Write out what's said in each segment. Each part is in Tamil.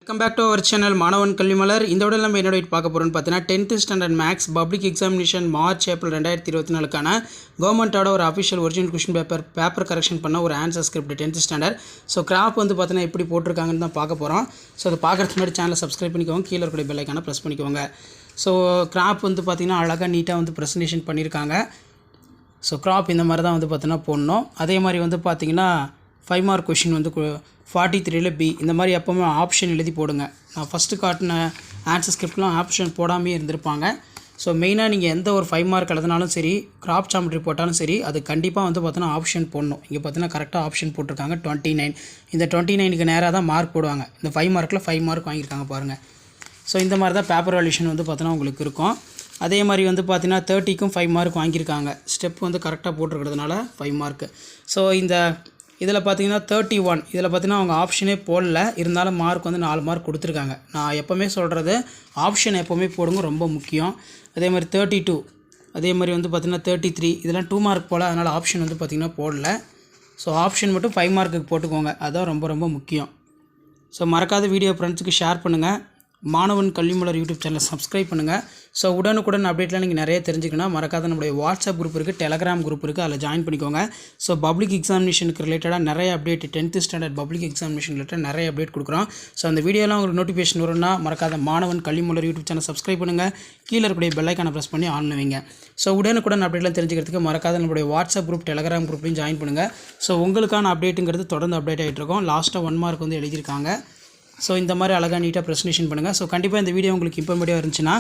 Welcome back to our channel மாணவன் கல்விமலர். இந்த விட நம்ம என்னோட பார்க்க போகிறோம்னு பார்த்தீங்கன்னா 10th standard maths public examination March April 2024க்கான கவர்மெண்ட்டோட ஒரு official original question paper correction பண்ண ஒரு answer script 10th standard. So graph வந்து பார்த்தீங்கன்னா எப்படி போட்டிருக்காங்கன்னு தான் பார்க்க போகிறோம். ஸோ அதை பார்க்குறதுக்கு முன்னாடி சேனலை சப்ஸ்கிரைப் பண்ணிக்கோங்க, கீழே இருக்கிற பெல் ஐக்கானை ப்ரெஸ் பண்ணிக்கோங்க. ஸோ கிராப் வந்து பார்த்தீங்கன்னா அழகாக நீட்டாக வந்து ப்ரெசன்டேஷன் பண்ணியிருக்காங்க. ஸோ கிராப் இந்த மாதிரி தான் வந்து பார்த்தீங்கன்னா போடணும். அதே மாதிரி வந்து பார்த்தீங்கன்னா 5 மார்க் கொஷின் வந்து 43ல் பி இந்த மாதிரி எப்போவுமே ஆப்ஷன் எழுதி போடுங்க. நான் ஃபஸ்ட்டு காட்டின ஆன்சர் ஸ்கிரிப்ட்லாம் ஆப்ஷன் போடாமே இருந்திருப்பாங்க. ஸோ மெயினாக நீங்கள் எந்த ஒரு 5 மார்க் எழுதினாலும் சரி, கிராப் ஜாமெட்ரி போட்டாலும் சரி, அது கண்டிப்பாக வந்து பார்த்தீங்கன்னா ஆப்ஷன் போடணும். இங்கே பார்த்தீங்கன்னா கரெக்டாக ஆப்ஷன் போட்டிருக்காங்க 29. இந்த 29க்கு நேராக தான் மார்க் போடுவாங்க. இந்த 5 மார்க்கில் 5 மார்க் வாங்கியிருக்காங்க பாருங்கள். ஸோ இந்த மாதிரி தான் பேப்பர் வேல்யூஷன் வந்து பார்த்தீங்கன்னா உங்களுக்கு இருக்கும். அதே மாதிரி வந்து பார்த்தீங்கன்னா 30க்கும் 5 மார்க் வாங்கியிருக்காங்க. ஸ்டெப் வந்து கரெக்டாக போட்டிருக்கிறதுனால 5 மார்க்கு. ஸோ இதில் பார்த்தீங்கன்னா 31 இதில் பார்த்தீங்கன்னா அவங்க ஆப்ஷனே போடல, இருந்தாலும் மார்க் வந்து 4 மார்க் கொடுத்துருக்காங்க. நான் எப்போவுமே சொல்கிறது ஆப்ஷன் எப்போவுமே போடுங்க, ரொம்ப முக்கியம். அதே மாதிரி 32, அதே மாதிரி வந்து பார்த்திங்கன்னா 33 இதெல்லாம் 2 மார்க் போல், அதனால் ஆப்ஷன் வந்து பார்த்திங்கன்னா போடல. ஸோ ஆப்ஷன் மட்டும் 5 மார்க்குக்கு போட்டுக்கோங்க, அதுதான் ரொம்ப ரொம்ப முக்கியம். ஸோ மறக்காத வீடியோ ஃப்ரெண்ட்ஸுக்கு ஷேர் பண்ணுங்கள். மாணவன் கல்விமலர் யூடியூப் சேனலை சப்ஸ்கிரைப் பண்ணுங்கள். ஸோ உடனுக்குடன் அப்டேட்லாம் நீங்கள் நிறைய தெரிஞ்சுக்கணும். மறக்காத நம்மளுடைய வாட்ஸ்அப் குரூப் இருக்குது, டெலகிராம் குரூப் இருக்குது, அதில் ஜாயின் பண்ணிக்கோங்க. ஸோ பப்ளிக் எக்ஸாமினேஷனுக்கு ரிலேட்டடாக நிறைய update 10th standard public examination related நிறைய அப்டேட் கொடுக்குறோம். ஸோ அந்த வீடியோலாம் உங்களுக்கு நோட்டிஃபிகேஷன் வரும்னா மறக்காத மாணவன் கல்விமலர் யூடியூப் சேனல் சப்ஸ்கிரைப் பண்ணுங்கள். கீழே இருக்கக்கூடிய பெல் ஐக்கானை ப்ரெஸ் பண்ணி ஆன் பண்ணுவீங்க. ஸோ உடனுக்குடன் அப்டேட்லாம் தெரிஞ்சுக்கிறதுக்கு மறக்காத நம்மளுடைய வாட்ஸ்அப் குரூப், டெலகிராம் குரூப்லையும் ஜாயின் பண்ணுங்கள். ஸோ உங்களுக்கான அப்டேட்டுங்கிறது தொடர்ந்து அப்டேட் ஆகிட்டு இருக்கும். லாஸ்ட்டாக 1 மார்க் வந்து எழுதியிருக்காங்க. ஸோ இந்த மாதிரி அழகாக நீட்டாக ப்ரெசன்டேஷன் பண்ணுங்கள். ஸோ கண்டிப்பாக இந்த வீடியோ உங்களுக்கு இன்ஃபர்மேட்டிவாக இருந்துச்சுன்னா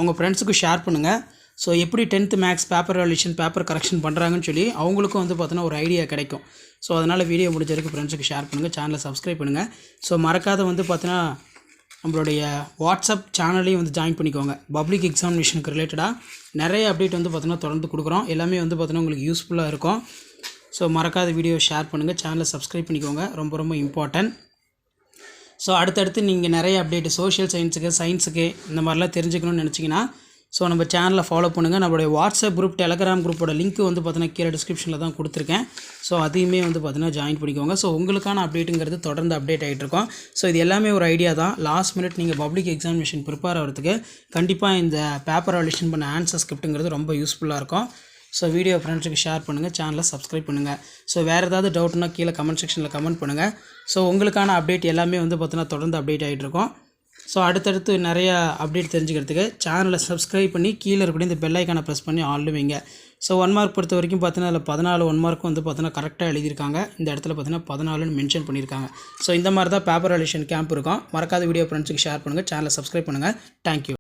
உங்கள் ஃப்ரெண்ட்ஸுக்கு ஷேர் பண்ணுங்கள். ஸோ எப்படி 10th maths paper valuation paper correction பண்ணுறாங்கன்னு சொல்லி அவங்களுக்கும் வந்து பார்த்தீங்கன்னா ஒரு ஐடியா கிடைக்கும். ஸோ அதனால் வீடியோ முடிஞ்ச வரைக்கும் ஃப்ரெண்ட்ஸுக்கு ஷேர் பண்ணுங்கள், சேனலை சப்ஸ்கிரைப் பண்ணுங்கள். ஸோ மறக்காத வந்து பார்த்தீங்கன்னா நம்மளுடைய வாட்ஸ்அப் சேனலையும் வந்து ஜாயின் பண்ணிக்கோங்க. பப்ளிக் எக்ஸாமினேஷனுக்கு ரிலேட்டடாக நிறைய அப்டேட் வந்து பார்த்தீங்கன்னா தொடர்ந்து கொடுக்குறோம். எல்லாமே வந்து பார்த்தீங்கன்னா உங்களுக்கு யூஸ்ஃபுல்லாக இருக்கும். ஸோ மறக்காத வீடியோ ஷேர் பண்ணுங்கள், சேனலை சப்ஸ்கிரைப் பண்ணிக்கோங்க, ரொம்ப ரொம்ப இம்பார்ட்டன்ட். ஸோ அடுத்தடுத்து நீங்கள் நிறைய அப்டேட்டு சோஷியல் சயின்ஸுக்கு இந்த மாதிரிலாம் தெரிஞ்சுக்கணும்னு நினச்சிங்கன்னா ஸோ நம்ம சேனலை ஃபாலோ பண்ணுங்கள். நம்மளுடைய வாட்ஸ்அப் குரூப், டெலகிராம் குரூப்போட லிங்க் வந்து பார்த்தீங்கன்னா கீழே டிஸ்கிரிப்ஷனில் தான் கொடுத்துருக்கேன். ஸோ அதையுமே வந்து பார்த்தீங்கன்னா ஜாயின் பண்ணிக்கோங்க. ஸோ உங்களுக்கான அப்டேட்டுங்கிறது தொடர்ந்து அப்டேட் ஆகிட்டு இருக்கோம். ஸோ இது எல்லாமே ஒரு ஐடியா தான். லாஸ்ட் மினிட் நீங்கள் பப்ளிக் எக்ஸாமினேஷன் ப்ரிப்பேர் ஆகிறதுக்கு கண்டிப்பாக இந்த பேப்பர் வேல்யூஷன் பண்ண ஆன்சர் ஸ்கிரிப்ட்டுங்கிறது ரொம்ப யூஸ்ஃபுல்லாக இருக்கும். ஸோ வீடியோ ஃப்ரெண்ட்ஸுக்கு ஷேர் பண்ணுங்கள், சேனலை சப்ஸ்கிரைப் பண்ணுங்கள். ஸோ வேறு ஏதாவது டவுட்னா கீழே கமெண்ட் செக்ஷனில் கமெண்ட் பண்ணுங்கள். ஸோ உங்களுக்கான அப்டேட் எல்லாமே வந்து பார்த்தீங்கன்னா தொடர்ந்து அப்டேட் ஆகிட்டு இருக்கும். ஸோ அடுத்தடுத்து நிறையா அப்டேட் தெரிஞ்சுக்கிறதுக்கு சேனலை சப்ஸ்கிரைப் பண்ணி கீழே இருக்கக்கூடிய இந்த பெல் ஐக்கானை ப்ரெஸ் பண்ணி ஆல் வைங்க. ஸோ 1 மார்க் பொறுத்த வரைக்கும் பார்த்தீங்கன்னா அதில் 14 1 மார்க் வந்து பார்த்தீங்கன்னா கரெக்டாக எழுதியிருக்காங்க. இந்த இடத்துல பார்த்தீங்கன்னா 14ன்னு மென்ஷன் பண்ணியிருக்காங்க. ஸோ இந்த மாதிரி தான் பேப்பர் வேல்யூஷன் கேம்ப் இருக்கும். மறக்காத வீடியோ ஃப்ரெண்ட்ஸுக்கு ஷேர் பண்ணுங்கள், சேனலை சப்ஸ்கிரைப் பண்ணுங்கள். தேங்க்யூ.